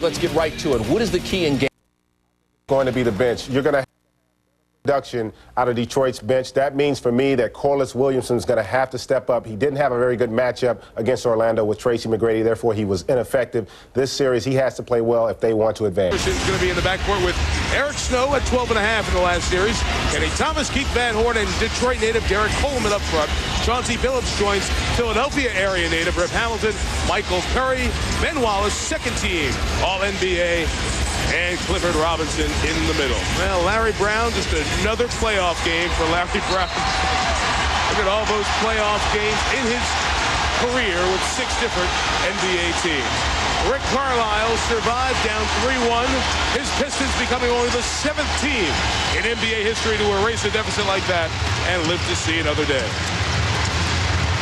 Let's get right to it. What is the key in game? Going to be the bench. You're going to have production out of Detroit's bench. That means for me that Corliss Williamson is going to have to step up. He didn't have a very good matchup against Orlando with Tracy McGrady. Therefore, he was ineffective. This series, he has to play well if they want to advance. Iverson's going to be in the backcourt with Eric Snow at 12.5 in the last series. Kenny Thomas, Keith Van Horn, and Detroit native Derek Coleman up front. Chauncey Billups joins Philadelphia area native Rip Hamilton, Michael Curry, Ben Wallace, second team All-NBA, and Clifford Robinson in the middle. Well, Larry Brown, just another playoff game for Larry Brown. Look at all those playoff games in his career with 6 different NBA teams. Rick Carlisle survived down 3-1. His Pistons becoming only the 7th team in NBA history to erase a deficit like that and live to see another day.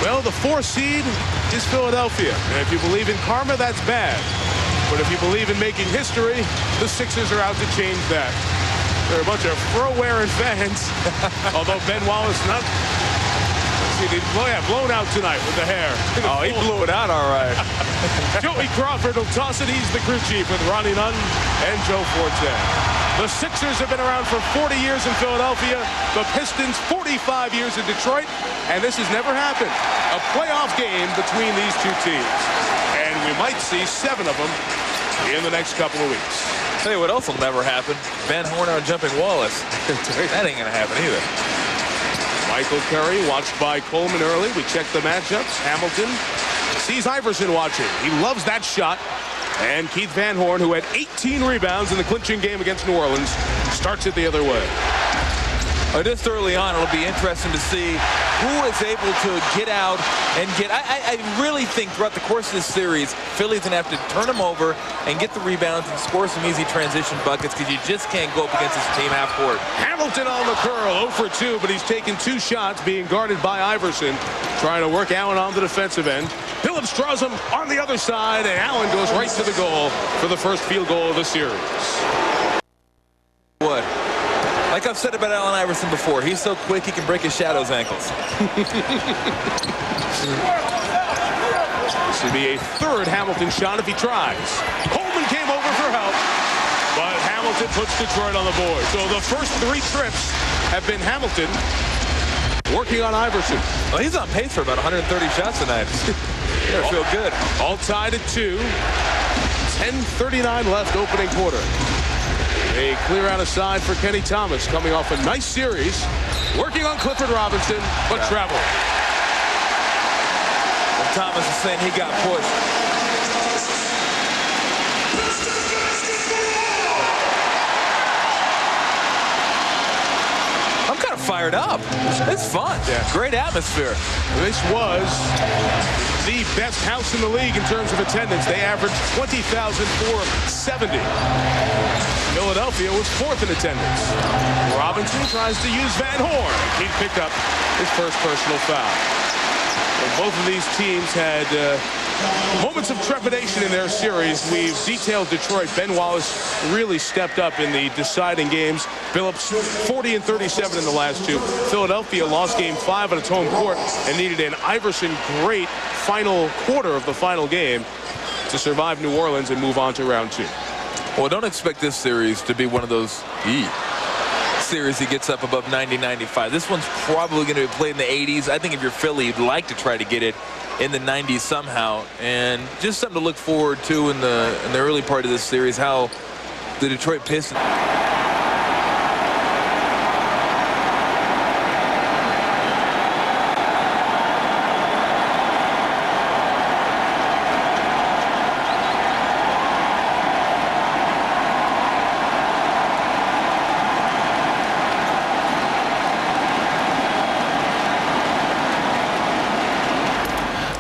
Well, the 4th seed is Philadelphia. And if you believe in karma, that's bad. But if you believe in making history, the Sixers are out to change that. They're a bunch of fro-wearing fans. Although Ben Wallace not... Let's see, blown out tonight with the hair. Oh, he blew it out all right. Joey Crawford will toss it. He's the crew chief with Ronnie Nunn and Joe Forte. The Sixers have been around for 40 years in Philadelphia. The Pistons 45 years in Detroit. And this has never happened. A playoff game between these two teams. And we might see 7 of them in the next couple of weeks. Tell you what else will never happen. Van Horn on jumping Wallace. That ain't gonna happen either. Michael Curry watched by Coleman early. We checked the matchups. Hamilton sees Iverson watching. He loves that shot. And Keith Van Horn, who had 18 rebounds in the clinching game against New Orleans, starts it the other way. Just early on, it'll be interesting to see who is able to get out and get... I really think throughout the course of this series, Philly's going to have to turn them over and get the rebounds and score some easy transition buckets because you just can't go up against this team half court. Hamilton on the curl, 0 for 2, but he's taken 2 shots being guarded by Iverson, trying to work Allen on the defensive end. Billups draws him on the other side, and Allen goes right to the goal for the first field goal of the series. What? Like I've said about Allen Iverson before, he's so quick he can break his shadow's ankles. This would be a 3rd Hamilton shot if he tries. Coleman came over for help, but Hamilton puts Detroit on the board. So the first 3 trips have been Hamilton working on Iverson. Well, he's on pace for about 130 shots tonight. Better feel good. All tied at 2. 10:39 left opening quarter. A clear out aside for Kenny Thomas, coming off a nice series, working on Clifford Robinson, but travel. And Thomas is saying he got pushed. I'm kind of fired up. It's fun. Yeah. Great atmosphere. This was the best house in the league in terms of attendance. They averaged 20,470. Philadelphia was 4th in attendance. Robinson tries to use Van Horn. He picked up his first personal foul. Well, both of these teams had moments of trepidation in their series. We've detailed Detroit. Ben Wallace really stepped up in the deciding games. Billups 40 and 37 in the last 2. Philadelphia lost game 5 at its home court and needed an Iverson great final quarter of the final game to survive New Orleans and move on to round 2. Well, don't expect this series to be one of those series that gets up above 90-95. This one's probably going to be played in the 80s. I think if you're Philly, you'd like to try to get it in the 90s somehow. And just something to look forward to in the early part of this series, how the Detroit Pistons...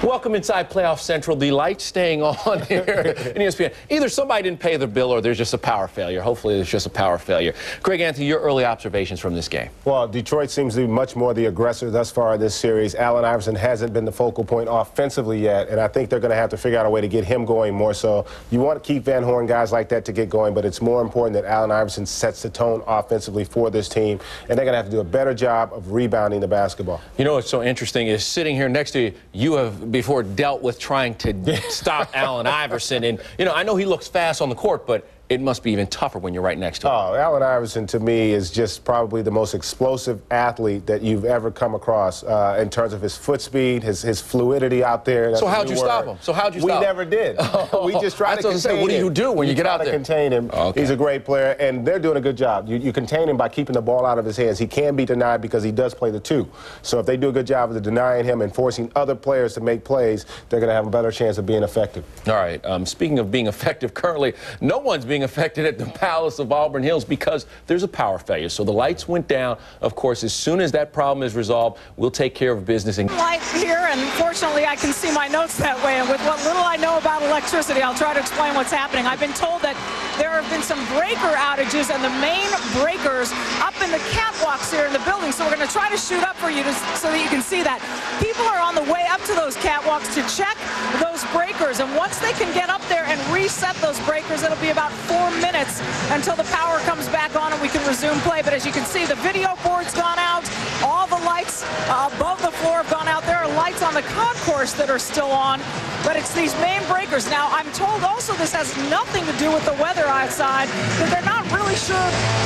Welcome inside Playoff Central. The lights staying on here in ESPN. Either somebody didn't pay the bill or there's just a power failure. Hopefully there's just a power failure. Greg Anthony, your early observations from this game. Well, Detroit seems to be much more the aggressor thus far in this series. Allen Iverson hasn't been the focal point offensively yet, and I think they're going to have to figure out a way to get him going more so. You want to keep Van Horn, guys like that, to get going, but it's more important that Allen Iverson sets the tone offensively for this team, and they're going to have to do a better job of rebounding the basketball. You know what's so interesting is sitting here next to you, before dealt with trying to stop Allen Iverson. And, you know, I know he looks fast on the court, but it must be even tougher when you're right next to him. Oh, Allen Iverson, to me, is just probably the most explosive athlete that you've ever come across in terms of his foot speed, his fluidity out there. So how'd you stop him? We never did. We just tried to contain him. What do you do when you get out there? To contain him. Okay. He's a great player, and they're doing a good job. You contain him by keeping the ball out of his hands. He can be denied because he does play the two. So if they do a good job of denying him and forcing other players to make plays, they're going to have a better chance of being effective. All right. Speaking of being effective, currently no one's being affected at the Palace of Auburn Hills because there's a power failure. So the lights went down. Of course, as soon as that problem is resolved, we'll take care of business. Light here, and fortunately I can see my notes that way. And with what little I know about electricity, I'll try to explain what's happening. I've been told that there have been some breaker outages, and the main breakers up in the catwalks here in the building. So we're going to try to shoot up for you so that you can see that. People are on the way up to those catwalks to check those breakers, and once they can get up there and reset those breakers, it'll be about 4 minutes until the power comes back on and we can resume play. But as you can see, the video board's gone out. All the lights above the floor have gone out. There are lights on the concourse that are still on, but it's these main breakers. Now, I'm told also this has nothing to do with the weather outside, that they're not really sure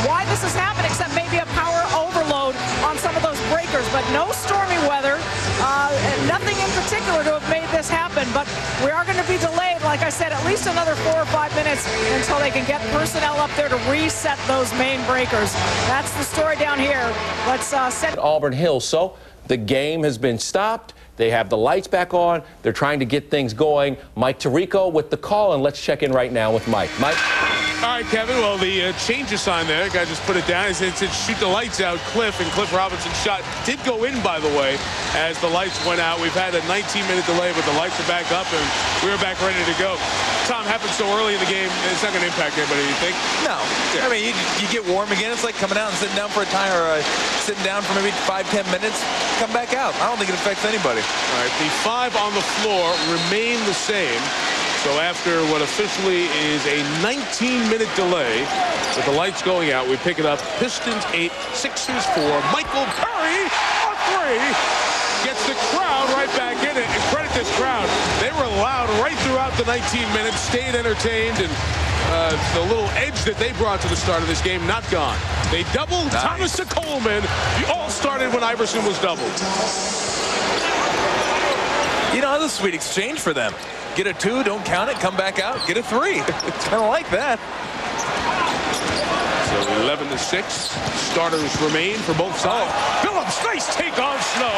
why this has happened, except maybe a power overload on some of those breakers. But no stormy weather, nothing in particular to have made this happen. But we are going to be delayed, like I said, at least another 4 or 5 minutes until they can get personnel up there to reset those main breakers. That's the story down here. Let's send Auburn Hills. So the game has been stopped. They have the lights back on. They're trying to get things going. Mike Tirico with the call, and let's check in right now with Mike. Mike? All right, Kevin. Well, the change sign there, guy just put it down. It said shoot the lights out, Cliff, and Cliff Robinson's shot did go in, by the way, as the lights went out. We've had a 19-minute delay, but the lights are back up, and we're back ready to go. Tom, happened so early in the game, it's not going to impact anybody, you think? No. Yeah. I mean, you get warm again. It's like coming out and sitting down for a time, or sitting down for maybe 5-10 minutes, come back out. I don't think it affects anybody. All right, the 5 on the floor remain the same. So after what officially is a 19-minute delay with the lights going out, we pick it up. Pistons 8, Sixers 4. Michael Curry on 3. Gets the crowd right back in it. And credit this crowd. They were loud right throughout the 19 minutes, stayed entertained, and the little edge that they brought to the start of this game, not gone. They doubled Thomas to Coleman. It all started when Iverson was doubled. You know, that's a sweet exchange for them. Get a 2, don't count it, come back out, get a 3. It's kind of like that. So 11-6. Starters remain for both sides. Billups, nice take on Snow.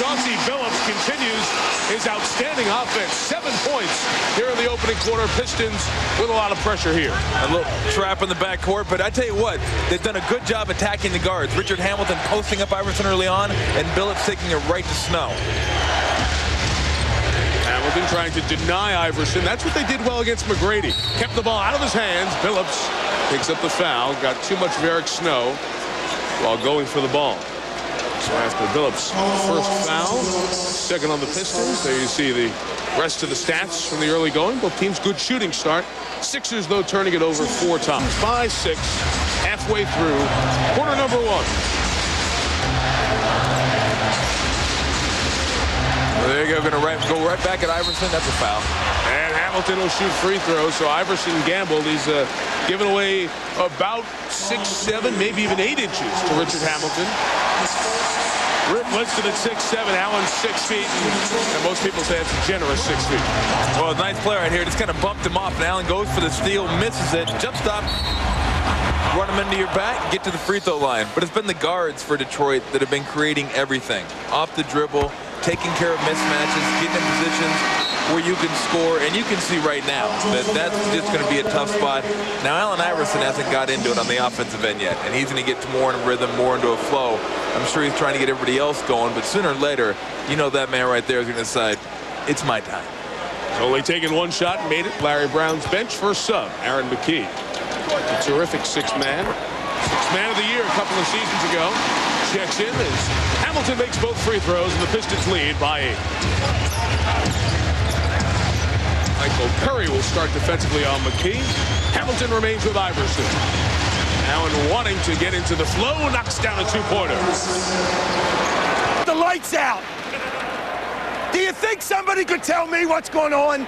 Chauncey Billups continues his outstanding offense. 7 points here in the opening quarter. Pistons with a lot of pressure here. A little trap in the backcourt, but I tell you what, they've done a good job attacking the guards. Richard Hamilton posting up Iverson early on, and Billups taking it right to Snow. Hamilton trying to deny Iverson. That's what they did well against McGrady. Kept the ball out of his hands. Billups picks up the foul. Got too much of Eric Snow while going for the ball. So after Billups' first foul, second on the Pistons. There you see the rest of the stats from the early going. Both teams good shooting start. Sixers, though, turning it over 4 times. 5-6, halfway through quarter number 1. There you go, going to go right back at Iverson. That's a foul. And Hamilton will shoot free throws, so Iverson gambled. He's given away about 6, 7, maybe even 8 inches to Richard Hamilton. Winston at 6'7", Allen 6 feet, and most people say it's a generous 6 feet. Well, nice play right here. Just kind of bumped him off, and Allen goes for the steal, misses it, jump stop, run him into your back, get to the free throw line. But it's been the guards for Detroit that have been creating everything. Off the dribble, taking care of mismatches, getting in positions where you can score, and you can see right now that that's just going to be a tough spot. Now, Allen Iverson hasn't got into it on the offensive end yet, and he's going to get more in a rhythm, more into a flow. I'm sure he's trying to get everybody else going, but sooner or later, you know that man right there is going to decide, it's my time. He's only taken 1 shot and made it. Larry Brown's bench for a sub, Aaron McKee. A terrific 6th man. 6th man of the year a couple of seasons ago. Checks in as Hamilton makes both free throws, and the Pistons lead by 8. Michael Curry will start defensively on McKee. Hamilton remains with Iverson. Allen wanting to get into the flow, knocks down a 2-pointer. The lights out. Do you think somebody could tell me what's going on?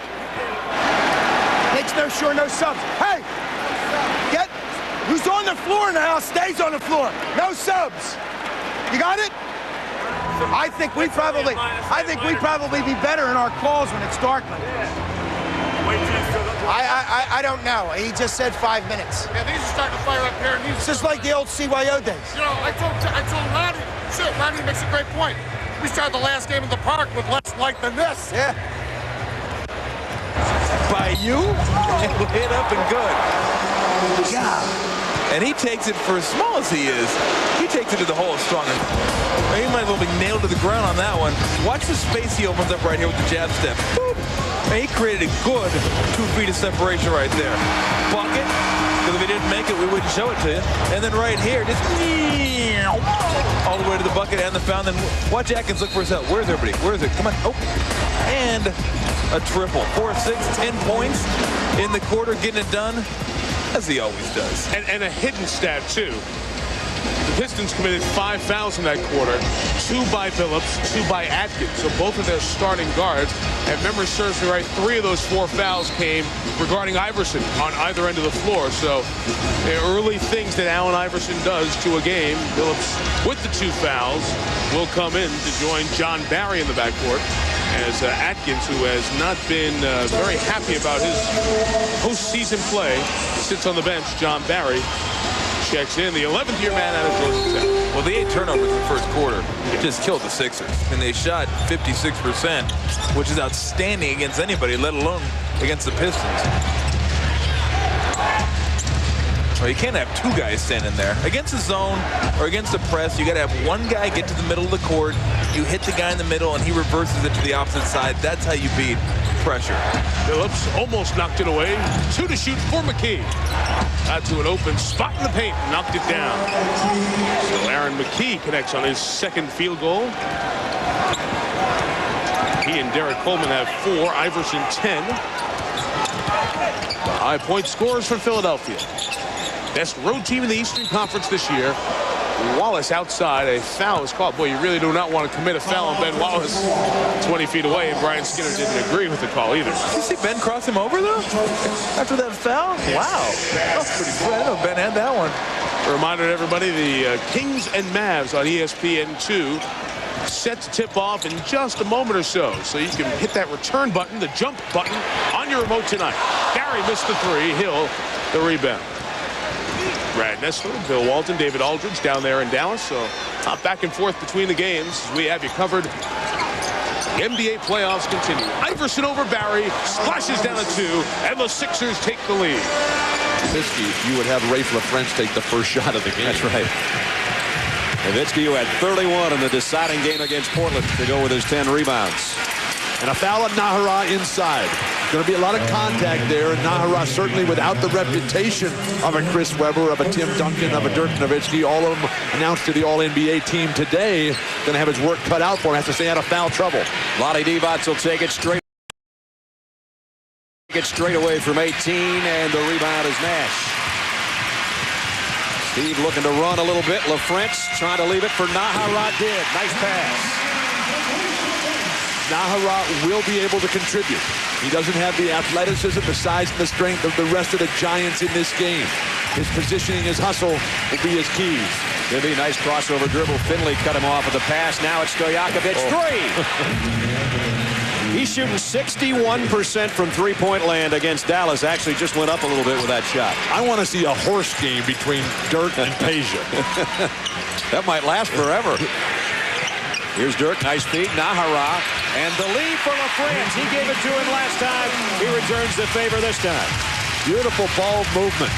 Makes no sure, no subs. Hey, get who's on the floor now stays on the floor. No subs. You got it? I think we probably be better in our calls when it's dark like this. I don't know. He just said 5 minutes. Yeah, these are starting to fire up here. It's just like the old CYO days. You know, I told Lonnie, Lonnie makes a great point. We started the last game in the park with less light than this. Yeah. By you, it hit up and good. God. And he takes it, for as small as he is, he takes it to the hole stronger. He might as well be nailed to the ground on that one. Watch the space he opens up right here with the jab step. Boop. And he created a good 2 feet of separation right there. Bucket, because if he didn't make it, we wouldn't show it to you. And then right here, just all the way to the bucket and the foul. Then watch Atkins look for his help. Where's everybody? Where is it? Come on. Oh. And a triple. 4, 6, 10 points in the quarter, getting it done, as he always does. And a hidden stat, too. The Pistons committed 5 fouls in that quarter, 2 by Billups, 2 by Atkins, so both of their starting guards. And memory serves me right, 3 of those 4 fouls came regarding Iverson on either end of the floor. So the early things that Allen Iverson does to a game, Billups with the 2 fouls will come in to join John Barry in the backcourt, as Atkins, who has not been very happy about his postseason play, sits on the bench. John Barry checks in, the 11th year man out of Georgia Tech. Well, the 8 turnovers in the first quarter just killed the Sixers. And they shot 56%, which is outstanding against anybody, let alone against the Pistons. Well, you can't have 2 guys standing there. Against the zone or against the press, you got to have 1 guy get to the middle of the court. You hit the guy in the middle, and he reverses it to the opposite side. That's how you beat pressure. Billups almost knocked it away. 2 to shoot for McKee. Out to an open spot in the paint, knocked it down. So Aaron McKee connects on his 2nd field goal. He and Derek Coleman have 4, Iverson 10. The high point scorers for Philadelphia. Best road team in the Eastern Conference this year. Wallace outside, a foul is called. Boy, you really do not want to commit a foul on Ben Wallace 20 feet away, and Brian Skinner didn't agree with the call either. Did you see Ben cross him over, though? After that foul? Yes. Wow. That was pretty cool. I didn't know Ben had that one. A reminder to everybody, the Kings and Mavs on ESPN2 set to tip off in just a moment or so. So you can hit that return button, the jump button, on your remote tonight. Gary missed the 3, Hill the rebound. Brad Nessler, Bill Walton, David Aldridge down there in Dallas. So back and forth between the games. We have you covered. The NBA playoffs continue. Iverson over Barry, splashes down a 2, and the Sixers take the lead. Nowitzki, you would have Rafe LaFrentz take the first shot of the game. That's right. Nowitzki, who had 31 in the deciding game against Portland, to go with his 10 rebounds. And a foul on Nahara inside. Going to be a lot of contact there, and Nahara certainly without the reputation of a Chris Webber, of a Tim Duncan, of a Dirk Nowitzki, all of them announced to the All-NBA team today. Going to have his work cut out for him. Has to stay out of foul trouble. Lonnie Divac will take it straight away from 18, and the rebound is Nash. Steve looking to run a little bit. LaFrentz trying to leave it for Nahara. Did. Nice pass. Nahara will be able to contribute. He doesn't have the athleticism, the size, and the strength of the rest of the Giants in this game. His positioning, his hustle will be his keys. Gonna be a nice crossover dribble. Finley cut him off with the pass. Now it's Stojakovic. 3. He's shooting 61% from three-point land against Dallas. Actually just went up a little bit with that shot. I want to see a horse game between Dirk and Peja. That might last forever. Here's Dirk, nice feed, Nahara, and the lead for LaFrentz. He gave it to him last time. He returns the favor this time. Beautiful ball movement.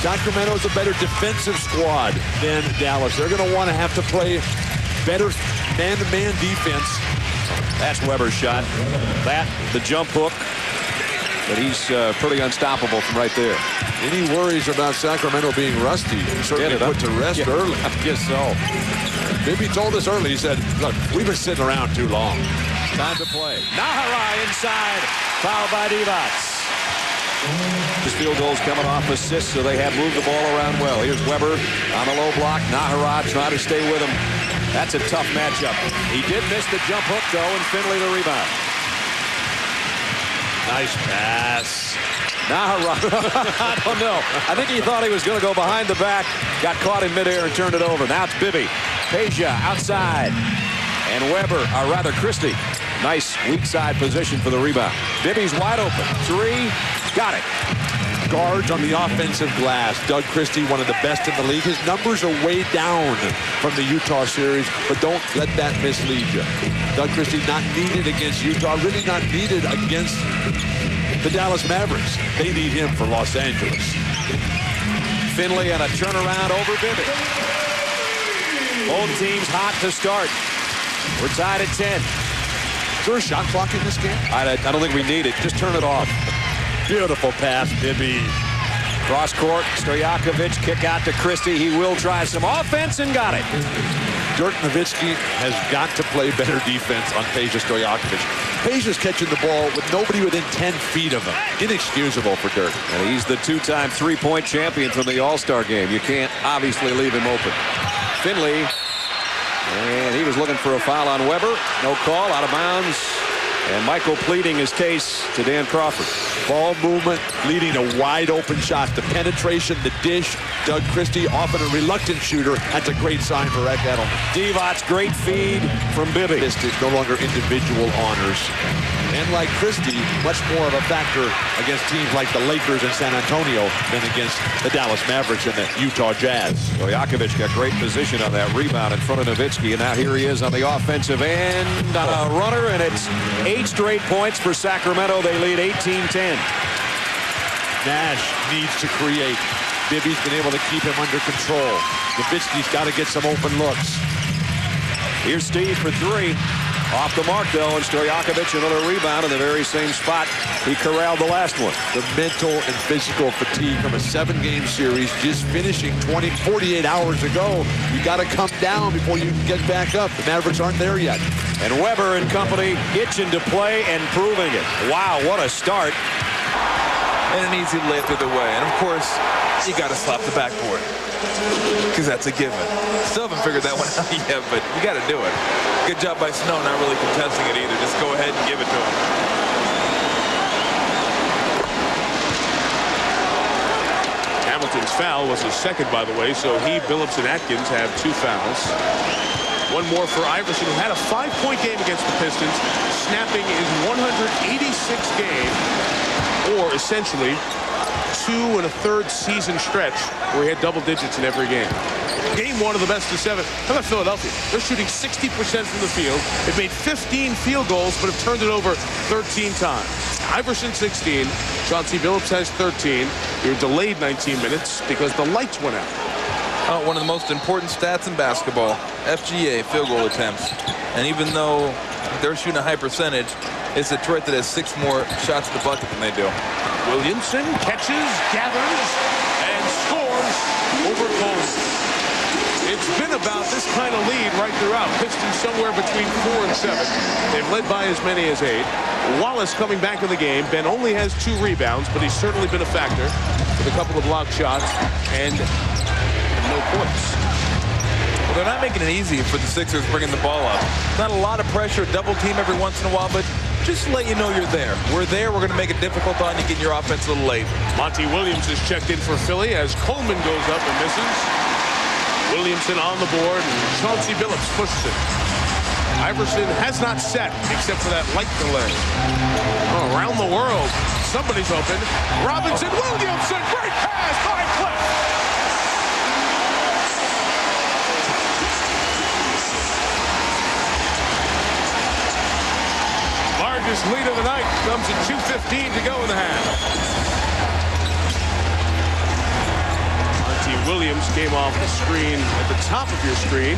Sacramento's a better defensive squad than Dallas. They're going to want to have to play better man-to-man defense. That's Weber's shot. That, the jump hook. But he's pretty unstoppable from right there. Any worries about Sacramento being rusty? Certainly put to rest early. I guess so. Maybe he told us early. He said, look, we've been sitting around too long. Time to play. Nahara inside. Foul by Divac. His field goals coming off assists, so they have moved the ball around well. Here's Weber on the low block. Nahara trying to stay with him. That's a tough matchup. He did miss the jump hook, though, and Finley the rebound. Nice pass. Nahara. I don't know. I think he thought he was going to go behind the back. Got caught in midair and turned it over. Now it's Bibby. Peja outside. And Weber, or rather Christie. Nice weak side position for the rebound. Bibby's wide open. Three. Got it. Guards on the offensive glass. Doug Christie, one of the best in the league. His numbers are way down from the Utah series, but don't let that mislead you. Doug Christie not needed against Utah, really not needed against the Dallas Mavericks. They need him for Los Angeles. Finley and a turnaround over Bibby. Both teams hot to start. We're tied at 10. Is there a shot clock in this game? I don't think we need it. Just turn it off. Beautiful pass, Bibby. Cross court, Stojakovic, kick out to Christie. He will try some offense and got it. Dirk Nowitzki has got to play better defense on Peja Stojakovic. Peja's catching the ball with nobody within 10 feet of him. Inexcusable for Dirk. And he's the two-time three-point champion from the All-Star game. You can't obviously leave him open. Finley, and he was looking for a foul on Weber. No call, out of bounds. And Michael pleading his case to Dan Crawford. Ball movement leading to wide open shots. The penetration, the dish. Doug Christie, often a reluctant shooter. That's a great sign for Rick Edelman. Divac's great feed from Bibby. This is no longer individual honors. And like Christie, much more of a factor against teams like the Lakers and San Antonio than against the Dallas Mavericks and the Utah Jazz. Stojakovic got great position on that rebound in front of Nowitzki, and now here he is on the offensive end on a runner, and it's 8 straight points for Sacramento. They lead 18-10. Nash needs to create. Bibby's been able to keep him under control. Nowitzki's got to get some open looks. Here's Steve for three. Off the mark, though, and Stojakovic another rebound in the very same spot he corralled the last one. The mental and physical fatigue from a 7-game series just finishing 48 hours ago. You got to come down before you can get back up. The Mavericks aren't there yet. And Weber and company itching to play and proving it. Wow, what a start. And an easy lay through the way. And, of course, you got to slap the backboard because that's a given. Still haven't figured that one out yet, but you got to do it. Good job by Snow, not really contesting it either. Just go ahead and give it to him. Hamilton's foul was his second, by the way, so he, Billups, and Atkins have 2 fouls. One more for Iverson, who had a 5-point game against the Pistons, snapping his 186th game, or essentially 2 1/3 season stretch where he had double digits in every game. Game 1 of the best of 7. How about Philadelphia? They're shooting 60% from the field. They've made 15 field goals, but have turned it over 13 times. Iverson 16. Chauncey Billups has 13. You're delayed 19 minutes because the lights went out. One of the most important stats in basketball, FGA, field goal attempts. And even though they're shooting a high percentage, it's Detroit that has 6 more shots at the bucket than they do. Williamson catches, gathers, and scores over Coleman. It's been about this kind of lead right throughout. Pistons somewhere between 4 and 7. They've led by as many as 8. Wallace coming back in the game. Ben only has 2 rebounds, but he's certainly been a factor with a couple of block shots and no points. Well, they're not making it easy for the Sixers bringing the ball up. Not a lot of pressure, double team every once in a while, but just to let you know you're there. We're there. We're going to make it difficult on you, getting your offense a little late. Monty Williams is checked in for Philly as Coleman goes up and misses. Williamson on the board, and Chauncey Billups pushes it. Iverson has not set, except for that light delay. Oh, around the world, somebody's open. Robinson, Williamson, great pass by Cliff. Largest lead of the night comes at 2:15 to go in the half. Williams came off the screen at the top of your screen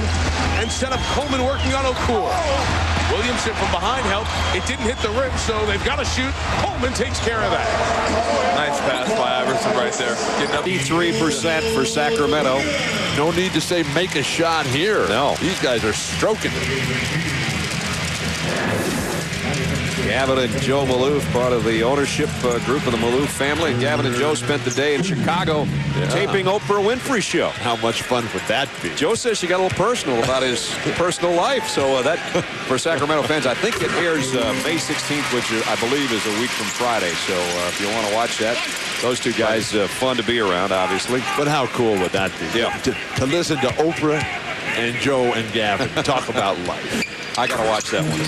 and set up Coleman working on Okur. Williamson from behind helped. It didn't hit the rim, so they've got to shoot. Coleman takes care of that. Nice pass by Iverson right there. Getting up 83% for Sacramento. No need to say make a shot here. No. These guys are stroking it. Gavin and Joe Maloof, part of the ownership group of the Maloof family. Gavin and Joe spent the day in Chicago taping Oprah Winfrey show. How much fun would that be? Joe says she got a little personal about his personal life. So that, for Sacramento fans, I think it airs May 16th, which I believe is a week from Friday. So if you want to watch that, those two guys, fun to be around, obviously. But how cool would that be? Yeah. To listen to Oprah and Joe and Gavin talk about life. I got to watch that one.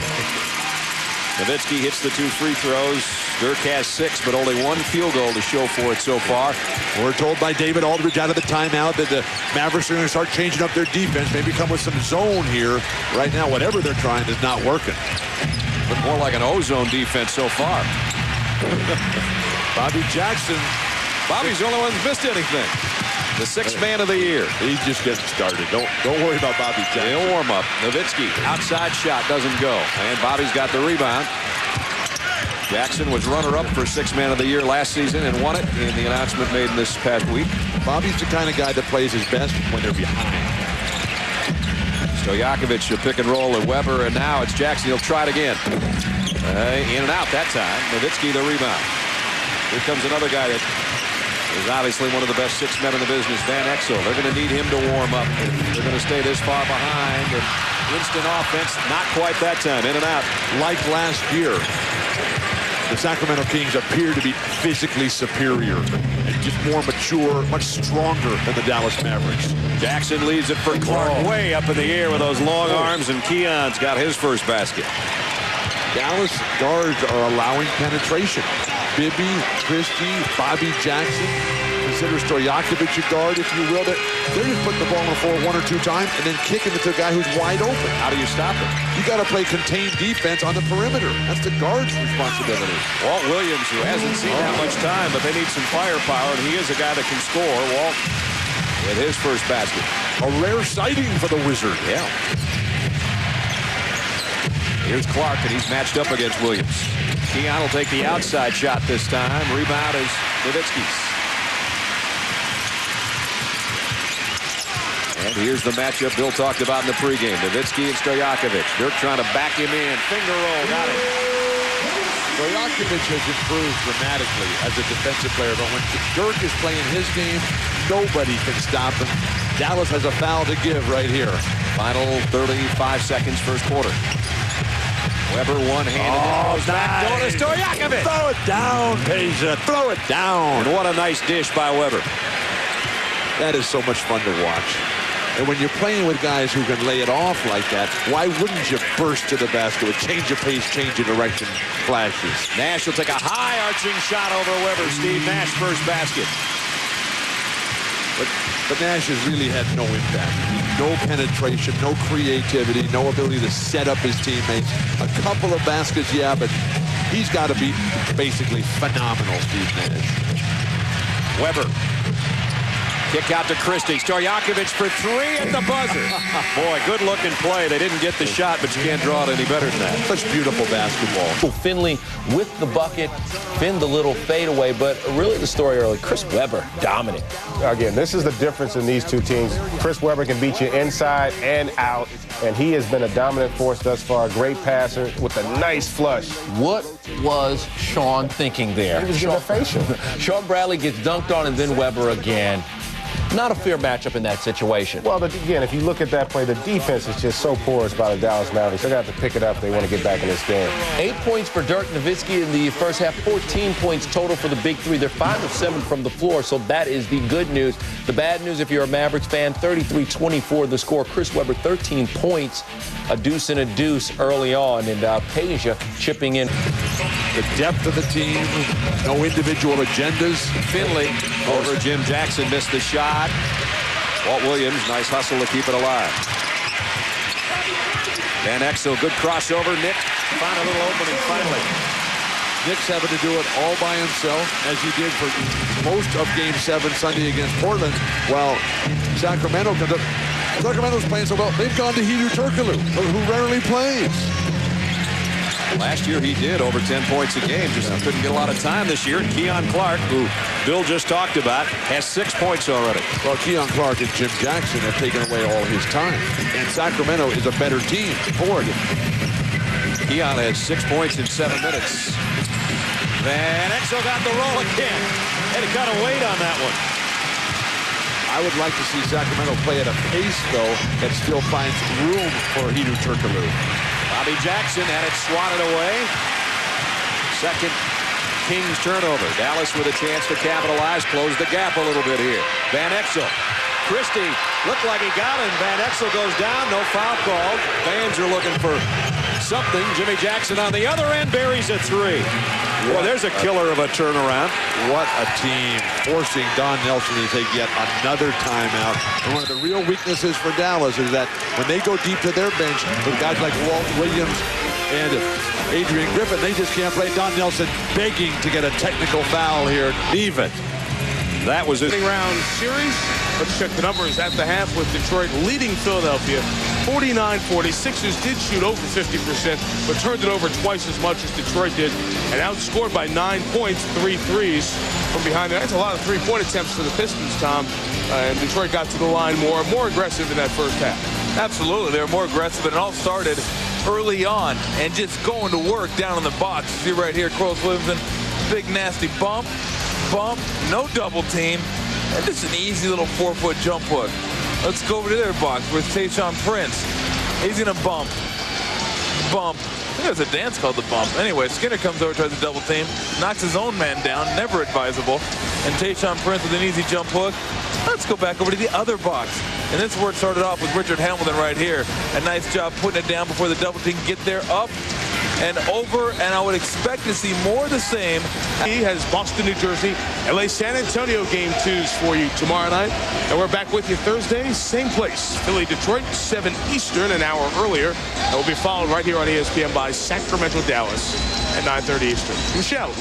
Nowitzki hits the 2 free throws. Dirk has 6, but only 1 field goal to show for it so far. We're told by David Aldridge out of the timeout that the Mavericks are going to start changing up their defense, maybe come with some zone here. Right now, whatever they're trying is not working. Look more like an ozone defense so far. Bobby Jackson. Bobby's the only one who's missed anything. The 6th man of the year. He's just getting started. Don't worry about Bobby Jackson. He'll warm up. Nowitzki, outside shot, doesn't go. And Bobby's got the rebound. Jackson was runner-up for 6th man of the year last season and won it in the announcement made this past week. Bobby's the kind of guy that plays his best when they're behind. Stojakovic, a pick and roll at Weber, and now it's Jackson. He'll try it again. In and out that time. Nowitzki the rebound. Here comes another guy that is obviously one of the best 6 men in the business, Van Exel. They're going to need him to warm up. They're going to stay this far behind. And instant offense, not quite that time. In and out. Like last year, the Sacramento Kings appear to be physically superior and just more mature, much stronger than the Dallas Mavericks. Jackson leaves it for Clark way up in the air with those long arms, and Keon's got his first basket. Dallas guards are allowing penetration. Bibby, Christie, Bobby Jackson. Consider Stojakovic a guard, if you will. They're just putting the ball on the floor 1 or 2 times and then kicking it to a guy who's wide open. How do you stop it? You got to play contained defense on the perimeter. That's the guard's responsibility. Walt Williams, who hasn't seen that much time, but they need some firepower, and he is a guy that can score. Walt with his first basket. A rare sighting for the Wizard. Yeah. Here's Clark, and he's matched up against Williams. Keon will take the outside shot this time. Rebound is Nowitzki's. And here's the matchup Bill talked about in the pregame. Nowitzki and Stojakovic. Dirk trying to back him in. Finger roll. Got it. Stojakovic has improved dramatically as a defensive player, but when Dirk is playing his game, nobody can stop him. Dallas has a foul to give right here. Final 35 seconds, first quarter. Weber one-handed. Back door to Stojakovic. Throw it down, Peja. Throw it down. And what a nice dish by Weber. That is so much fun to watch. And when you're playing with guys who can lay it off like that, why wouldn't you burst to the basket with change of pace, change of direction flashes? Nash will take a high arching shot over Weber. Steve Nash first basket. But Nash has really had no impact. No penetration, no creativity, no ability to set up his teammates. A couple of baskets, yeah, but he's got to be basically phenomenal, Steve Nash. Weber. Kick out to Christie. Stojakovic for 3 at the buzzer. Boy, good-looking play. They didn't get the shot, but you can't draw it any better than that. Such beautiful basketball. Finley with the bucket, Finn the little fadeaway, but really the story early, Chris Webber dominant. Again, this is the difference in these two teams. Chris Webber can beat you inside and out, and he has been a dominant force thus far. A great passer with a nice flush. What was Sean thinking there? He was giving a facial. Sean Bradley gets dunked on and then Webber again. Not a fair matchup in that situation. Well, again, if you look at that play, the defense is just so porous by the Dallas Mavericks. They're going to have to pick it up if they want to get back in this game. 8 points for Dirk Nowitzki in the first half, 14 points total for the Big Three. They're 5 of 7 from the floor, so that is the good news. The bad news, if you're a Mavericks fan, 33-24 the score. Chris Webber, 13 points, a deuce and a deuce early on, and Peja chipping in. The depth of the team, no individual agendas. Finley over Jim Jackson, missed the shot. Walt Williams, nice hustle to keep it alive. Van Exel, good crossover. Nick found a little opening finally. Nick's having to do it all by himself, as he did for most of Game 7 Sunday against Portland. While Sacramento's playing so well, they've gone to Hedo Turkoglu, who rarely plays. Last year he did over 10 points a game, just couldn't get a lot of time this year. Keon Clark, who Bill just talked about, has 6 points already. Well, Keon Clark and Jim Jackson have taken away all his time, and Sacramento is a better team for it. Keon had 6 points in 7 minutes. Van Exel got the roll again. Had to cut a weight on that one. I would like to see Sacramento play at a pace, though, that still finds room for Hedo Turkoglu. Bobby Jackson had it swatted away. Second Kings turnover. Dallas with a chance to capitalize, close the gap a little bit here. Van Exel. Christie looked like he got him. Van Exel goes down. No foul called. Fans are looking for something. Jimmy Jackson on the other end buries a three. Well, there's a killer of a turnaround. What a team, forcing Don Nelson to take yet another timeout. And one of the real weaknesses for Dallas is that when they go deep to their bench with guys like Walt Williams and Adrian Griffin, they just can't play. Don Nelson begging to get a technical foul here. Leave it. That was his round series. Let's check the numbers at the half with Detroit leading Philadelphia 49-40. Sixers did shoot over 50%, but turned it over twice as much as Detroit did, and outscored by 9 points, 3 threes from behind there. That's a lot of three-point attempts for the Pistons, Tom. And Detroit got to the line more aggressive in that first half. Absolutely, they were more aggressive, and it all started early on and just going to work down in the box. See right here, Carlos Williamson, big nasty bump, no double team. And this is an easy little 4-foot jump hook. Let's go over to their box with Tayshaun Prince. He's going to bump. I think there's a dance called the bump. Anyway, Skinner comes over, tries to double team, knocks his own man down, never advisable. And Tayshaun Prince with an easy jump hook. Let's go back over to the other box. And this is where it started off with Richard Hamilton right here. A nice job putting it down before the double team can get there, up and over, and I would expect to see more of the same. He has Boston, New Jersey, LA, San Antonio game 2s for you tomorrow night. And we're back with you Thursday, same place. Philly, Detroit, 7 Eastern, an hour earlier. And we'll be followed right here on ESPN by Sacramento, Dallas at 9:30 Eastern. Michelle.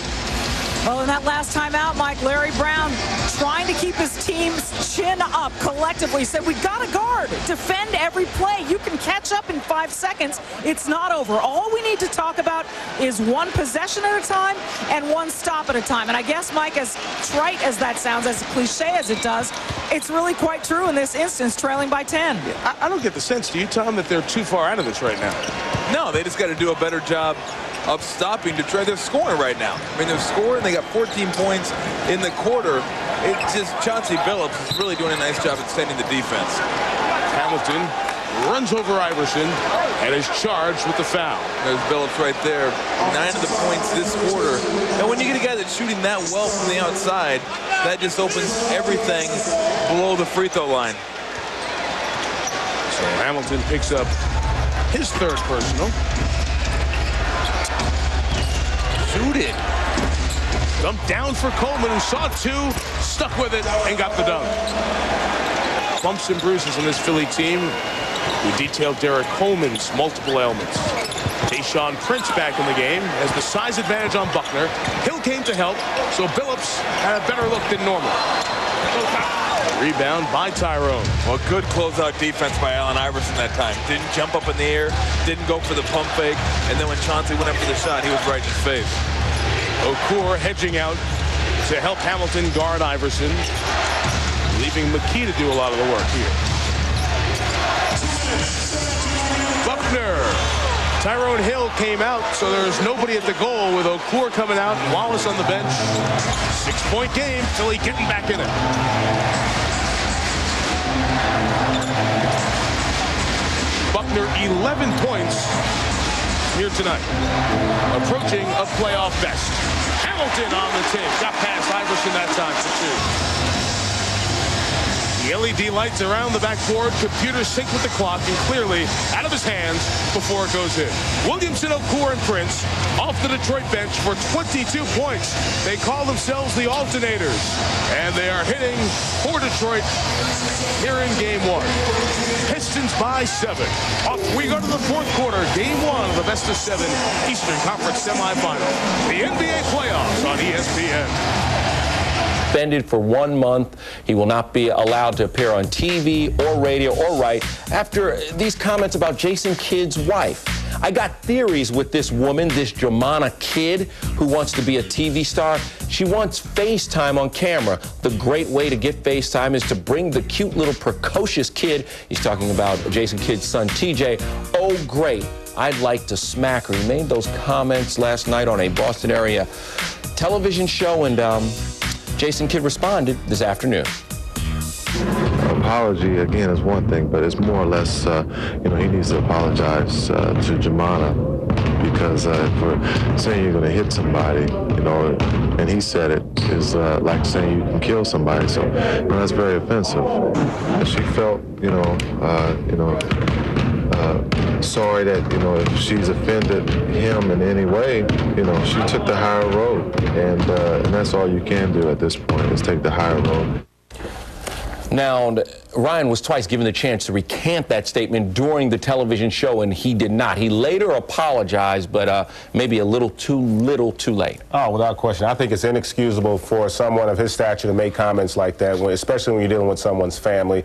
Well, in that last time out, Mike, Larry Brown trying to keep his team's chin up collectively. Said, we got to guard, defend every play. You can catch up in 5 seconds. It's not over. All we need to talk about is one possession at a time and one stop at a time. And I guess, Mike, as trite as that sounds, as cliche as it does, it's really quite true in this instance, trailing by 10. Yeah, I don't get the sense, do you, Tom, that they're too far out of this right now? No, they just got to do a better job of stopping Detroit. They're scoring right now. I mean, they're scoring. They got 14 points in the quarter. It's just Chauncey Billups is really doing a nice job extending the defense. Hamilton runs over Iverson and is charged with the foul. There's Billups right there. 9 of the points this quarter. And when you get a guy that's shooting that well from the outside, that just opens everything below the free throw line. So Hamilton picks up his third personal. Shooted. Dump down for Coleman, who saw 2, stuck with it, and got the dunk. Bumps and bruises on this Philly team. We detailed Derek Coleman's multiple ailments. Tayshaun Prince back in the game has the size advantage on Buckner. Hill came to help, so Billups had a better look than normal. Rebound by Tyrone. Well, good closeout defense by Allen Iverson that time. Didn't jump up in the air, didn't go for the pump fake, and then when Chauncey went up for the shot, he was right in his face. Okur hedging out to help Hamilton guard Iverson, leaving McKee to do a lot of the work here. Buckner. Tyrone Hill came out, so there's nobody at the goal with Okur coming out, Wallace on the bench. 6-point game, Philly getting back in it. Buckner, 11 points here tonight. Approaching a playoff best. Hamilton on the take. Got past Iverson that time for 2. The LED lights around the backboard, computer synced with the clock, and clearly out of his hands before it goes in. Williamson, Okur, and Prince off the Detroit bench for 22 points. They call themselves the Alternators, and they are hitting for Detroit here in Game 1. Pistons by 7. Off we go to the fourth quarter, Game 1 of the best-of-7 Eastern Conference semifinal. The NBA playoffs on ESPN. Suspended for 1 month. He will not be allowed to appear on TV or radio or write after these comments about Jason Kidd's wife. I got theories with this woman, this Jomana Kidd, who wants to be a TV star. She wants FaceTime on camera. The great way to get FaceTime is to bring the cute little precocious kid. He's talking about Jason Kidd's son, TJ. Oh, great. I'd like to smack her. He made those comments last night on a Boston area television show, and Jason Kidd responded this afternoon. Apology, again, is one thing, but it's more or less, he needs to apologize to Jemana, because for saying you're going to hit somebody, and he said it, is like saying you can kill somebody. So, that's very offensive. And she felt, sorry that, if she's offended him in any way, she took the higher road. And that's all you can do at this point, is take the higher road. Now, Ryan was twice given the chance to recant that statement during the television show, and he did not. He later apologized, but maybe a little too late. Oh, without question. I think it's inexcusable for someone of his stature to make comments like that, especially when you're dealing with someone's family.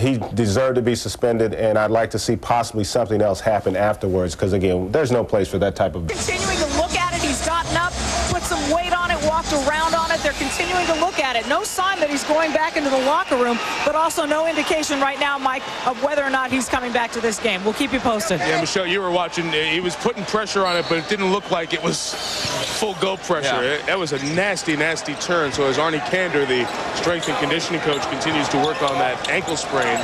He deserved to be suspended, and I'd like to see possibly something else happen afterwards, because, again, there's no place for that type of... Continuing to look at it, he's gotten up, put some weight on it, walked around on it. They're continuing to look at it. No sign that he's going back into the locker room, but also no indication right now, Mike, of whether or not he's coming back to this game. We'll keep you posted. Yeah, Michelle, you were watching. He was putting pressure on it, but it didn't look like it was full go pressure. Yeah. That was a nasty, nasty turn. So as Arnie Kander, the strength and conditioning coach, continues to work on that ankle sprain,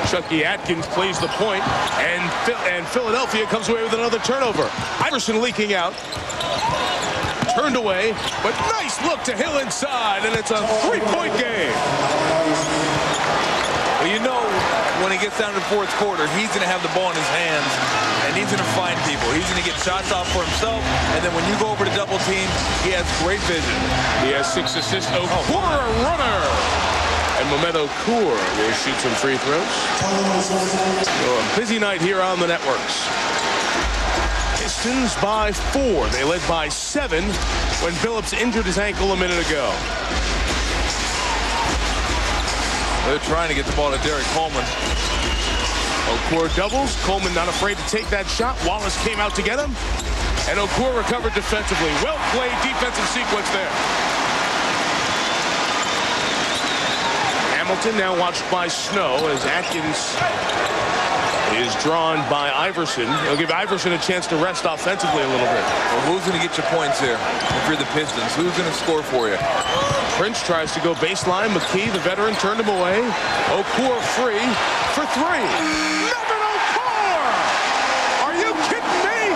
Chucky Atkins plays the point, and Philadelphia comes away with another turnover. Iverson leaking out. Turned away, but nice look to Hill inside, and it's a three-point game. Well, when he gets down to the fourth quarter, he's going to have the ball in his hands, and he's going to find people. He's going to get shots off for himself, and then when you go over to double team, he has great vision. He has 6 assists. Okur, a runner. And Mehmet Okur will shoot some free throws. So a busy night here on the networks. Pistons by 4. They led by 7 when Billups injured his ankle a minute ago. They're trying to get the ball to Derek Coleman. Okur doubles. Coleman not afraid to take that shot. Wallace came out to get him. And Okur recovered defensively. Well played defensive sequence there. Hamilton now watched by Snow as Atkins is drawn by Iverson. He'll give Iverson a chance to rest offensively a little bit. Well, who's going to get your points here if you're the Pistons? Who's going to score for you? Prince tries to go baseline. McKee, the veteran, turned him away. Okur free for 3. Melvin Okur! Are you kidding me?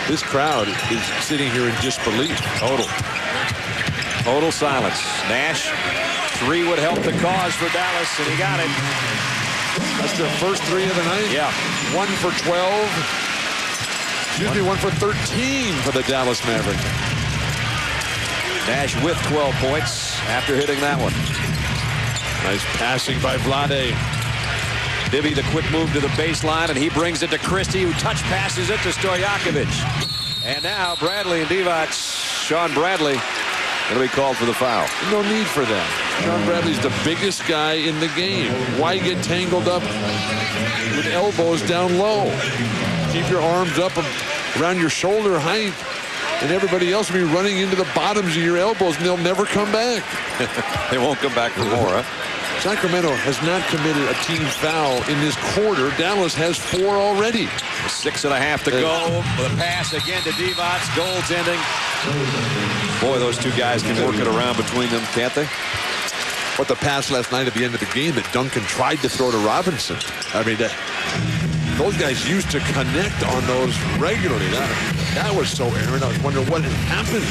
This crowd is sitting here in disbelief. Total silence. Nash. 3 would help the cause for Dallas, and he got it. That's their first 3 of the night? Yeah. 1 for 12. Excuse me, 1 for 13 for the Dallas Mavericks. Nash with 12 points after hitting that one. Nice passing by Vlade. Bibby, the quick move to the baseline, and he brings it to Christie, who touch passes it to Stojakovic. And now Bradley and Divac, Sean Bradley, going to be called for the foul. No need for that. Sean Bradley's the biggest guy in the game. Why get tangled up with elbows down low? Keep your arms up around your shoulder height, and everybody else will be running into the bottoms of your elbows, and they'll never come back. They won't come back for more, huh? Sacramento has not committed a team foul in this quarter. Dallas has 4 already. 6.5 to go. The pass again to Divac. Goaltending. Boy, those two guys can work it around between them, can't they? But the pass last night at the end of the game that Duncan tried to throw to Robinson. I mean, those guys used to connect on those regularly. That was so errant. I was wondering what had happened.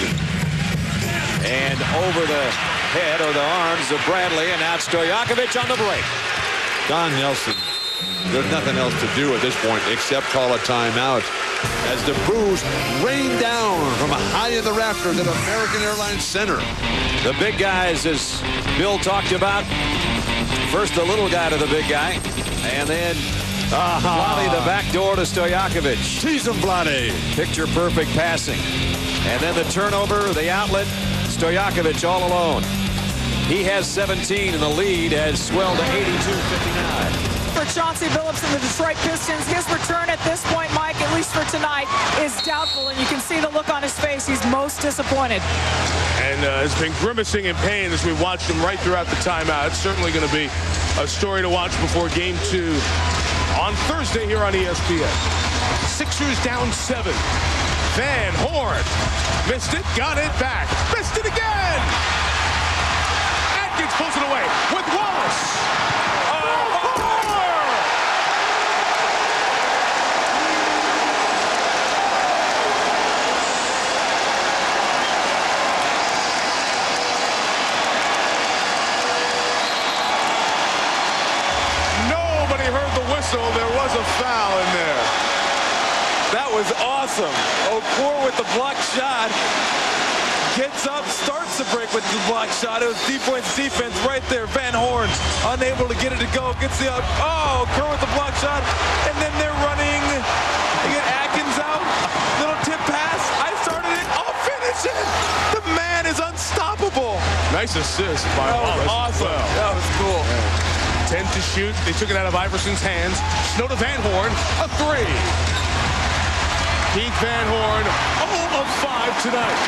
And over the head or the arms of Bradley, and now Stojakovic on the break. Don Nelson, there's nothing else to do at this point except call a timeout as the boos rain down from high in the rafters at American Airlines Center. The big guys, as Bill talked about, first the little guy to the big guy, and then Vlade the back door to Stojakovic. Tease him, Vlade. Picture perfect passing. And then the turnover, the outlet, Stojakovic all alone. He has 17, and the lead has swelled to 82-59. for Chauncey Billups and the Detroit Pistons. His return at this point, Mike, at least for tonight, is doubtful, and you can see the look on his face. He's most disappointed. And has been grimacing in pain as we watched him right throughout the timeout. It's certainly going to be a story to watch before Game 2 on Thursday here on ESPN. Sixers down 7. Van Horn missed it, got it back, missed it again. Atkins pulls it away with Wallace. Nobody heard the whistle. There was a foul in there. That was awesome. Okur with the block shot. Gets up, starts the break with the block shot. It was deep points defense right there. Van Horn unable to get it to go. Gets the up. Oh, Okur with the block shot. And then they're running. They get Atkins out. Little tip pass. I started it. I'll finish it. The man is unstoppable. Nice assist by That was Wallace. awesome. Well. That was cool. 10 to shoot. They took it out of Iverson's hands. Snow to Van Horn. A 3. Keith Van Horn, 0 of 5 tonight.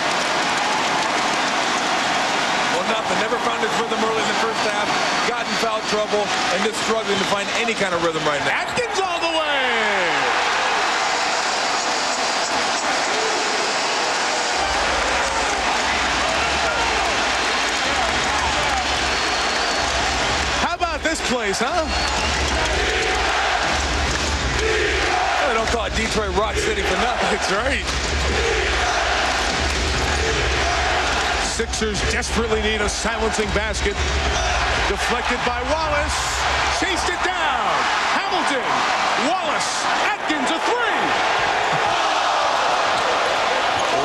Well, nothing. Never found his rhythm early in the first half. Got in foul trouble and just struggling to find any kind of rhythm right now. Atkins all the way. How about this place, huh? They don't call it Detroit Rock City for nothing. That's right. Sixers desperately need a silencing basket. Deflected by Wallace. Chased it down. Hamilton. Wallace. Atkins, a 3.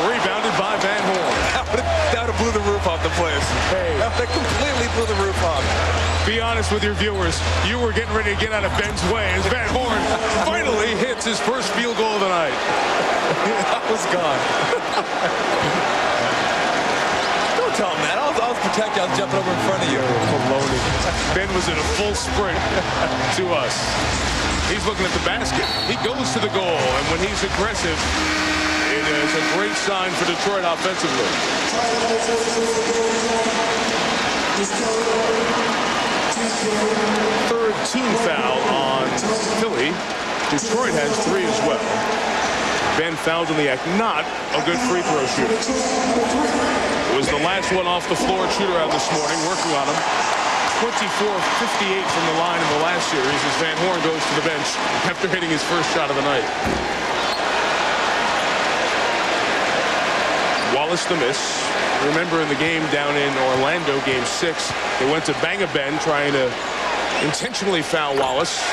Rebounded by Van Horn. That would have blew the roof off the place. Hey. That completely blew the roof off. Be honest with your viewers. You were getting ready to get out of Ben's way as Van Horn finally hits his first field goal of the night. I was gone. Don't tell him that. I was protected. I was jumping over in front of you. Ben was in a full sprint to us. He's looking at the basket. He goes to the goal, and when he's aggressive, it is a great sign for Detroit offensively. Third team foul on Philly. Detroit has 3 as well. Ben fouled in the act. Not a good free throw shooter. It was the last one off the floor shooter out this morning, working on him. 24 of 58 from the line in the last series as Van Horn goes to the bench after hitting his first shot of the night. Wallace the miss. Remember in the game down in Orlando, game 6, they went to Bang-A-Ben trying to intentionally foul Wallace, the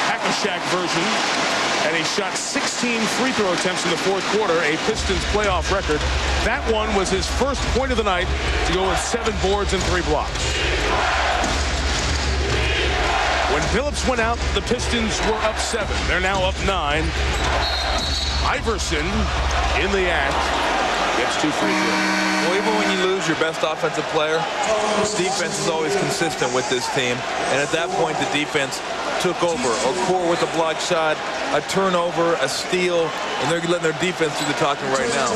Hack-A-Shack version, and he shot 16 free throw attempts in the fourth quarter, a Pistons playoff record. That one was his first point of the night to go with 7 boards and 3 blocks. When Billups went out, the Pistons were up 7. They're now up 9. Iverson in the act gets 2 free throws. Well, even when you lose your best offensive player, defense is always consistent with this team. And at that point, the defense took over. Okur with a block shot, a turnover, a steal, and they're letting their defense do the talking right now.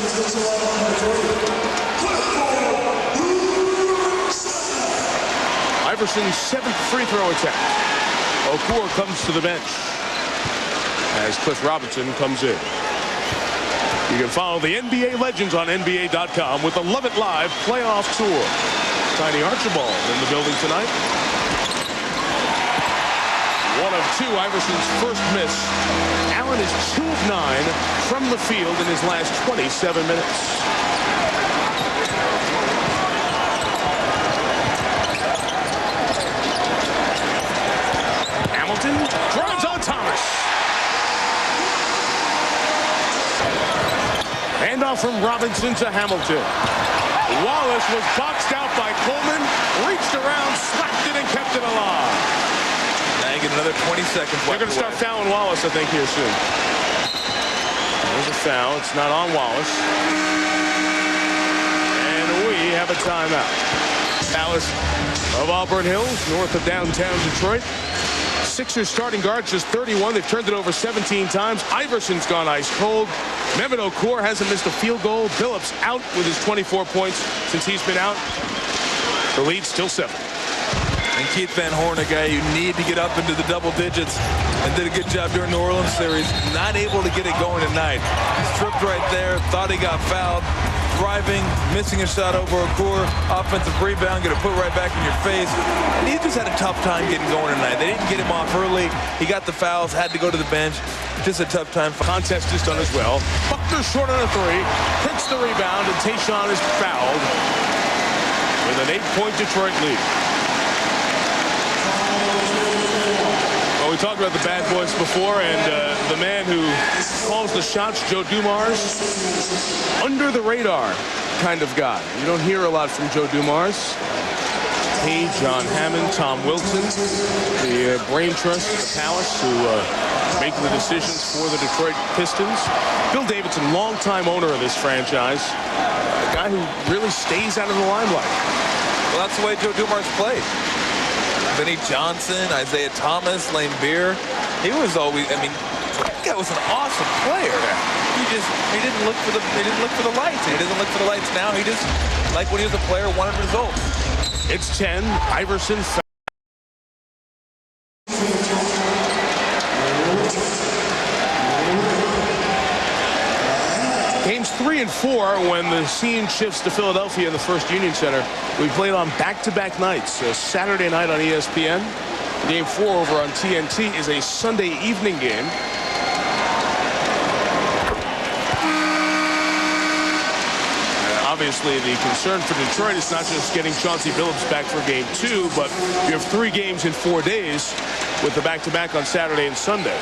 Iverson's 7th free throw attempt. Okur comes to the bench as Cliff Robinson comes in. You can follow the NBA legends on NBA.com with the Love It Live playoff tour. Tiny Archibald in the building tonight. 1 of 2, Iverson's first miss. Allen is 2 of 9 from the field in his last 27 minutes. Hamilton drives on Thomas. Handoff from Robinson to Hamilton. Wallace was boxed out by Coleman, reached around, slapped it, and kept it alive. Now you get another 20 seconds left. They're going to start fouling Wallace, I think, here soon. There's a foul. It's not on Wallace. And we have a timeout. Palace of Auburn Hills, north of downtown Detroit. Sixers starting guards just 31. They've turned it over 17 times. Iverson's gone ice cold. Mehmet Okur hasn't missed a field goal. Billups out with his 24 points since he's been out. The lead still 7. And Keith Van Horn, a guy you need to get up into the double digits, and did a good job during the New Orleans series. Not able to get it going tonight. Stripped right there. Thought he got fouled. Driving, missing a shot over Okur. Offensive rebound, going to put right back in your face. And he just had a tough time getting going tonight. They didn't get him off early. He got the fouls, had to go to the bench. Just a tough time. Contest is done as well. Buckner short on a 3. Prince the rebound, and Tayshaun is fouled with an 8-point Detroit lead. Well, we talked about the bad boys before, and the man who calls the shots, Joe Dumars, under the radar kind of guy. You don't hear a lot from Joe Dumars. He, John Hammond, Tom Wilson, the brain trust at the Palace, who make the decisions for the Detroit Pistons. Bill Davidson, longtime owner of this franchise, a guy who really stays out of the limelight. Well, that's the way Joe Dumars played. Vinnie Johnson, Isaiah Thomas, Lane Beer. He was always, I mean, that guy was an awesome player. He didn't look for the lights. He doesn't look for the lights now. He just, like when he was a player, wanted results. It's 10. Iverson. Games 3 and 4, when the scene shifts to Philadelphia in the First Union Center, we played on back-to-back nights. Saturday night on ESPN. Game 4 over on TNT is a Sunday evening game. Obviously, the concern for Detroit is not just getting Chauncey Billups back for Game 2, but you have 3 games in 4 days with the back-to-back on Saturday and Sunday.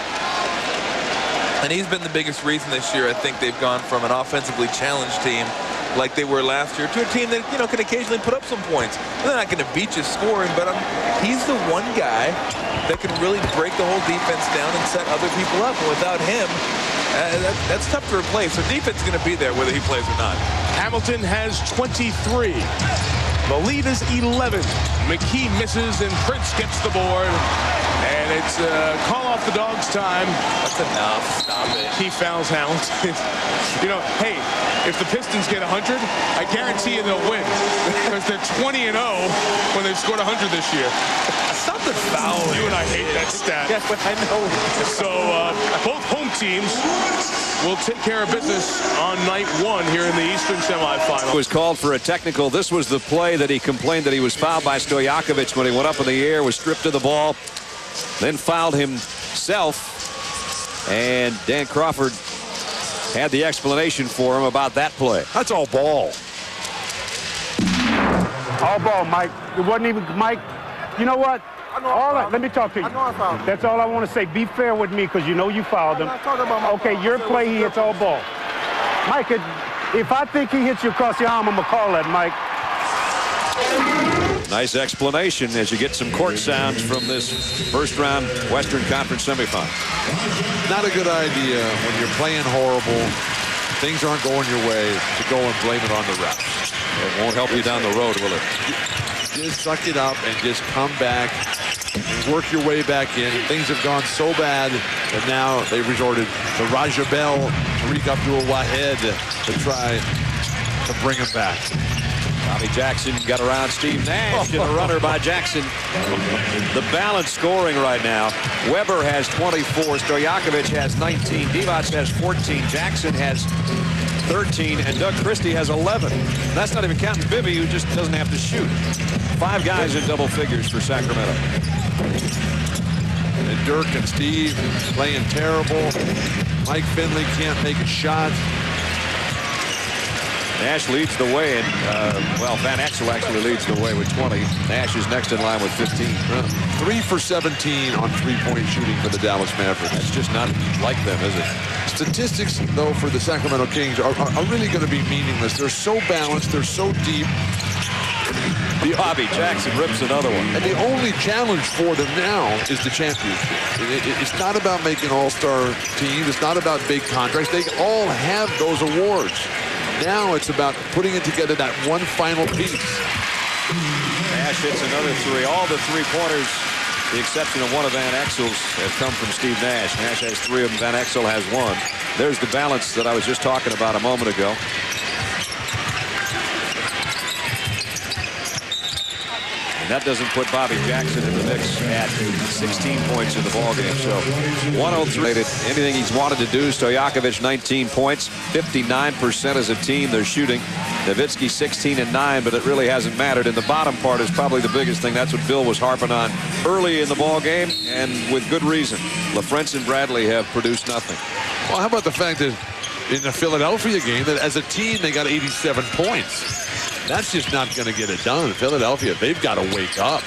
And he's been the biggest reason this year. I think they've gone from an offensively challenged team like they were last year to a team that, you know, can occasionally put up some points. They're not going to beat you scoring, but he's the one guy that can really break the whole defense down and set other people up. And without him, that's tough to replace. So defense is going to be there whether he plays or not. Hamilton has 23. The lead is 11. McKee misses, and Prince gets the board. And it's call off the Dogs time. That's enough. Stop it. He fouls Hamilton. You know, hey, if the Pistons get 100, I guarantee you they'll win. Because they're 20-0 when they've scored 100 this year. Stop the foul. You and I hate that stat. Yeah, but I know. So both home teams will take care of business on night 1 here in the Eastern semifinal. Was called for a technical. This was the play that he complained that he was fouled by Stojakovic when he went up in the air, was stripped of the ball, then fouled himself. And Dan Crawford had the explanation for him about that play. That's all ball. All ball, Mike. It wasn't even, Mike, you know what? Let me talk to you. That's all I want to say. Be fair with me, because you know you fouled him. Okay, your play, he hits all ball. Mike, if I think he hits you across the arm, I'm going to call that, Mike. Nice explanation as you get some court sounds from this first-round Western Conference semifinal. Not a good idea when you're playing horrible, things aren't going your way, to go and blame it on the refs. It won't help you down the road, will it? Just suck it up and just come back and work your way back in. Things have gone so bad that now they've resorted to Raja Bell, Tariq Abdul-Wahed to try to bring him back. Bobby Jackson got around Steve Nash and a runner by Jackson. The balanced scoring right now. Weber has 24. Stojakovic has 19. Divac has 14. Jackson has 13. And Doug Christie has 11. That's not even counting Bibby, who just doesn't have to shoot. 5 guys in double figures for Sacramento. And Dirk and Steve playing terrible. Mike Finley can't make a shot. Nash leads the way, and Van Exel actually leads the way with 20. Nash is next in line with 15. 3 for 17 on three-point shooting for the Dallas Mavericks. That's just not like them, is it? Statistics, though, for the Sacramento Kings are really going to be meaningless. They're so balanced. They're so deep. Bobby Jackson rips another one. And the only challenge for them now is the championship. It's not about making all-star teams. It's not about big contracts. They all have those awards. Now it's about putting it together, that one final piece. Nash hits another 3. All the three-pointers The exception of one of Van Exel's have come from Steve Nash. Nash has 3 of them. Van Exel has 1. There's the balance that I was just talking about a moment ago. And that doesn't put Bobby Jackson in the mix at 16 points in the ballgame. So 103. Anything he's wanted to do. Stojakovic 19 points, 59% as a team they're shooting. Nowitzki 16 and 9, but it really hasn't mattered. And the bottom part is probably the biggest thing. That's what Bill was harping on early in the ballgame, and with good reason. LaFrentz and Bradley have produced nothing. Well, how about the fact that in the Philadelphia game, that as a team they got 87 points? That's just not going to get it done. Philadelphia, they've got to wake up.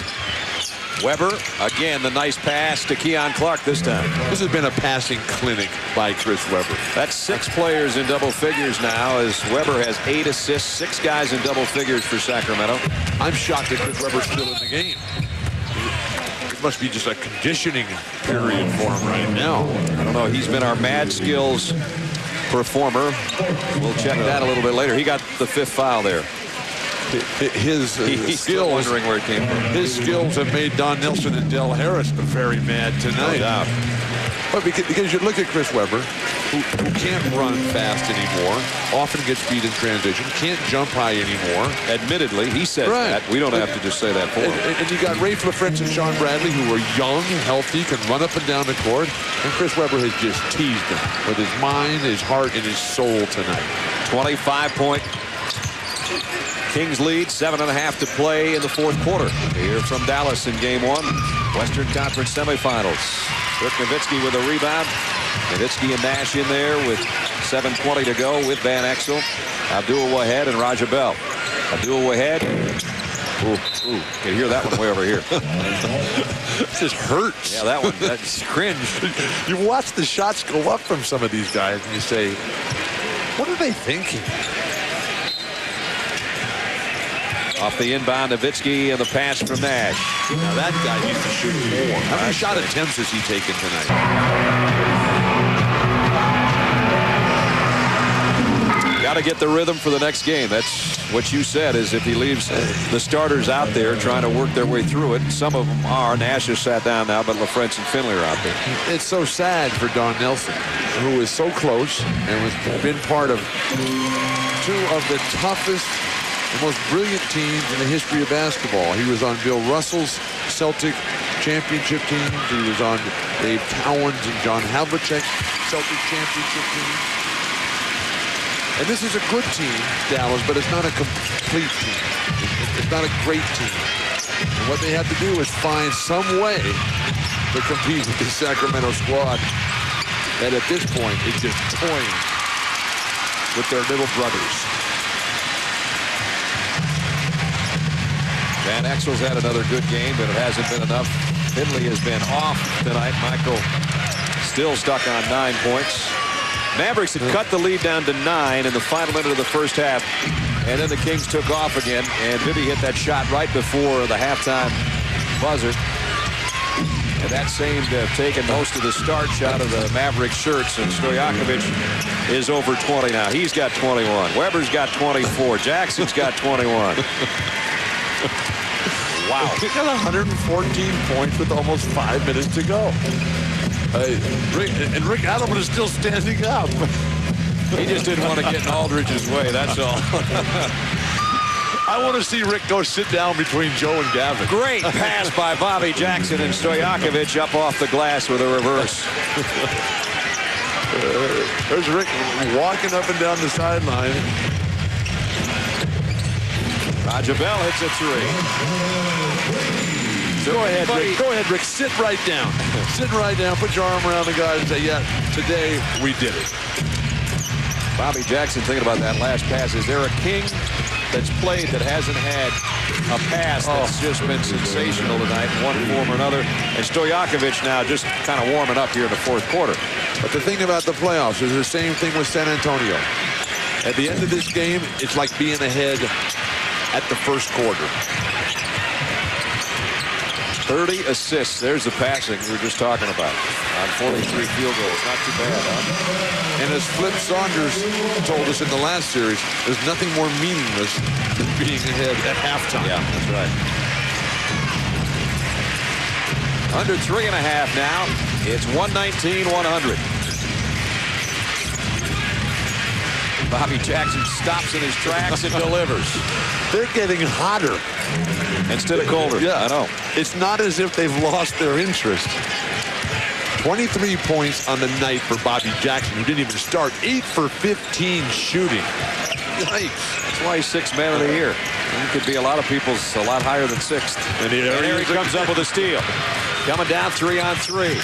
Weber, again, the nice pass to Keon Clark this time. This has been a passing clinic by Chris Webber. That's 6 players in double figures now, as Weber has 8 assists, 6 guys in double figures for Sacramento. I'm shocked that Chris Webber's still in the game. It must be just a conditioning period for him right now. I don't know. He's been our mad skills performer. We'll check that a little bit later. He got the 5th foul there. His skills, wondering where it came from. His skills have made Don Nelson and Del Harris very mad tonight. No doubt. But because you look at Chris Webber, who can't run fast anymore, often gets beat in transition, can't jump high anymore. Admittedly, he says that. We don't have to just say that for him. And you got Rafe LaFrentz and Sean Bradley, who are young, healthy, can run up and down the court. And Chris Webber has just teased them with his mind, his heart, and his soul tonight. 25-point Kings lead, 7.5 to play in the 4th quarter. Here from Dallas in game 1. Western Conference semifinals. Dirk Nowitzki with a rebound. Nowitzki and Nash in there with 7:20 to go with Van Exel, Abdul Wahed, and Raja Bell. Abdul Wahed. Ooh, you can hear that one way over here. It just hurts. Yeah, that one, that's cringe. You watch the shots go up from some of these guys, and you say, what are they thinking? Off the inbound, Nowitzki, and the pass from Nash. Now that guy needs to shoot more. How many shot attempts has he taken tonight? Got to get the rhythm for the next game. That's what you said, is if he leaves the starters out there trying to work their way through it. Some of them are. Nash has sat down now, but LaFrentz and Finley are out there. It's so sad for Don Nelson, who is so close and has been part of 2 of the toughest, the most brilliant teams in the history of basketball. He was on Bill Russell's Celtic championship team. He was on Dave Cowens and John Havlicek's Celtic championship team. And this is a good team, Dallas, but it's not a complete team. It's not a great team. And what they have to do is find some way to compete with the Sacramento squad that at this point is just toying with their little brothers. Van Exel's had another good game, but it hasn't been enough. Finley has been off tonight. Michael still stuck on 9 points. Mavericks had cut the lead down to 9 in the final minute of the first half, and then the Kings took off again, and Bibby hit that shot right before the halftime buzzer. And that seemed to have taken most of the starch out of the Maverick shirts, and Stojakovic is over 20 now. He's got 21. Weber's got 24. Jackson's got 21. Wow. He got 114 points with almost 5 minutes to go. Rick Adelman is still standing up. He just didn't want to get in Aldridge's way, that's all. I want to see Rick go sit down between Joe and Gavin. Great pass by Bobby Jackson, and Stojakovic up off the glass with a reverse. There's Rick walking up and down the sideline. Raja Bell hits a 3. Go ahead, Rick. Go ahead, Rick. Sit right down. Sit right down. Put your arm around the guy and say, yeah, today we did it. Bobby Jackson thinking about that last pass. Is there a King that's played that hasn't had a pass that's just been sensational tonight in one form or another? And Stojakovic now just kind of warming up here in the 4th quarter. But the thing about the playoffs is the same thing with San Antonio. At the end of this game, it's like being ahead at the first quarter. 30 assists. There's the passing we were just talking about on 43 field goals. Not too bad, huh? And as Flip Saunders told us in the last series, there's nothing more meaningless than being ahead at halftime. Yeah, that's right. Under 3.5 now. It's 119-100. Bobby Jackson stops in his tracks and delivers. They're getting hotter instead of colder. Yeah, I know. It's not as if they've lost their interest. 23 points on the night for Bobby Jackson, who didn't even start. 8 for 15 shooting. Yikes. That's why he's 6th man of the year. He could be a lot of people's a lot higher than 6th. And here he comes up with a steal. Coming down 3-on-3.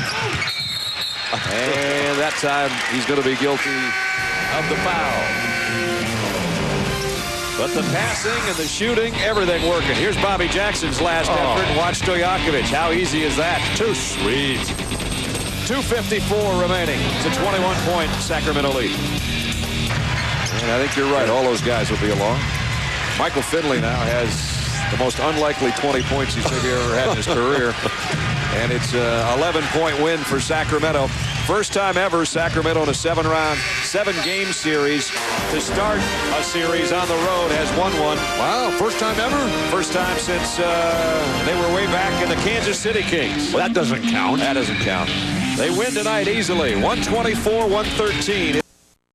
And that time he's going to be guilty of the foul. But the passing and the shooting, everything working. Here's Bobby Jackson's last effort. Watch Stojakovic. How easy is that? Too sweet. 2:54 remaining. It's a 21-point Sacramento lead. And I think you're right. All those guys will be along. Michael Finley now has the most unlikely 20 points he's maybe ever had in his career. And it's an 11-point win for Sacramento. First time ever Sacramento in a 7-game series to start a series on the road has won one. Wow, first time ever? First time since they were way back in the Kansas City Kings. Well, that doesn't count. That doesn't count. They win tonight easily, 124-113.